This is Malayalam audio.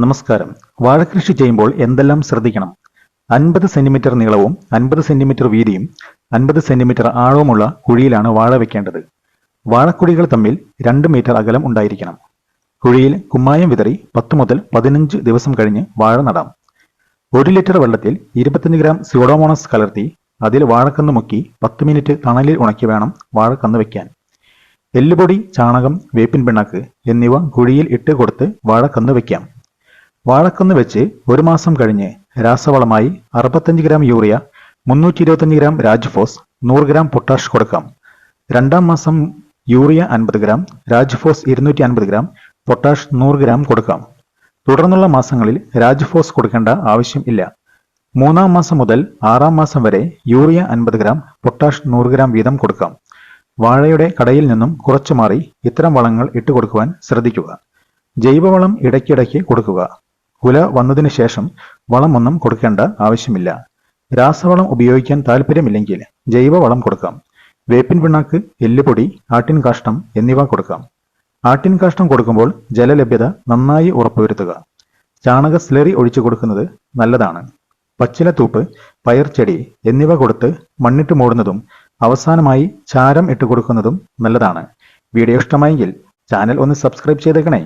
നമസ്കാരം. വാഴകൃഷി ചെയ്യുമ്പോൾ എന്തെല്ലാം ശ്രദ്ധിക്കണം? 50 സെന്റിമീറ്റർ നീളവും 50 സെന്റിമീറ്റർ വീതിയും 50 സെന്റിമീറ്റർ ആഴവുമുള്ള കുഴിയിലാണ് വാഴ വെക്കേണ്ടത്. വാഴക്കുഴികൾ തമ്മിൽ 2 മീറ്റർ അകലം ഉണ്ടായിരിക്കണം. കുഴിയിൽ കുമ്മായം വിതറി 10 മുതൽ 15 ദിവസം കഴിഞ്ഞ് വാഴ നടാം. 1 ലിറ്റർ വെള്ളത്തിൽ 25 ഗ്രാം സ്യൂഡോമോണസ് കലർത്തി അതിൽ വാഴക്കന്ന് മുക്കി 10 മിനിറ്റ് തണലിൽ ഉണക്കി വേണം വാഴക്കന്ന് വയ്ക്കാൻ. എല്ലുപൊടി, ചാണകം, വേപ്പിൻ പിണ്ണാക്ക് എന്നിവ കുഴിയിൽ ഇട്ട് കൊടുത്ത് വാഴക്കന്ന് വയ്ക്കാം. വാഴക്കന്ന് വെച്ച് 1 മാസം കഴിഞ്ഞ് രാസവളമായി 65 gram urea, 325 gram Rajphos, 100 gram potash കൊടുക്കാം. 2-ാം മാസം urea 50 gram, Rajphos 250 gram, potash 100 gram കൊടുക്കാം. തുടർന്നുള്ള മാസങ്ങളിൽ രാജ്ഫോസ് കൊടുക്കേണ്ട ആവശ്യം ഇല്ല. 3-ാം മാസം മുതൽ 6-ാം മാസം വരെ യൂറിയ 50 ഗ്രാം, പൊട്ടാഷ് 100 ഗ്രാം വീതം കൊടുക്കാം. വാഴയുടെ കടയിൽ നിന്നും കുറച്ചു മാറി ഇത്തരം വളങ്ങൾ ഇട്ടുകൊടുക്കുവാൻ ശ്രദ്ധിക്കുക. ജൈവവളം ഇടയ്ക്കിടയ്ക്ക് കൊടുക്കുക. കുല വന്നതിന് ശേഷം വളമൊന്നും കൊടുക്കേണ്ട ആവശ്യമില്ല. രാസവളം ഉപയോഗിക്കാൻ താല്പര്യമില്ലെങ്കിൽ ജൈവവളം കൊടുക്കാം. വേപ്പിൻ പിണ്ണാക്ക്, എല്ലുപൊടി, ആട്ടിൻകാഷ്ടം എന്നിവ കൊടുക്കാം. ആട്ടിൻകാഷ്ടം കൊടുക്കുമ്പോൾ ജലലഭ്യത നന്നായി ഉറപ്പുവരുത്തുക. ചാണക സ്ലറി ഒഴിച്ചു കൊടുക്കുന്നത് നല്ലതാണ്. പച്ചിലത്തൂപ്പ്, പയർച്ചെടി എന്നിവ കൊടുത്ത് മണ്ണിട്ട് മൂടുന്നതും അവസാനമായി ചാരം ഇട്ടുകൊടുക്കുന്നതും നല്ലതാണ്. വീഡിയോ ഇഷ്ടമായെങ്കിൽ ചാനൽ ഒന്ന് സബ്സ്ക്രൈബ് ചെയ്തേക്കണേ.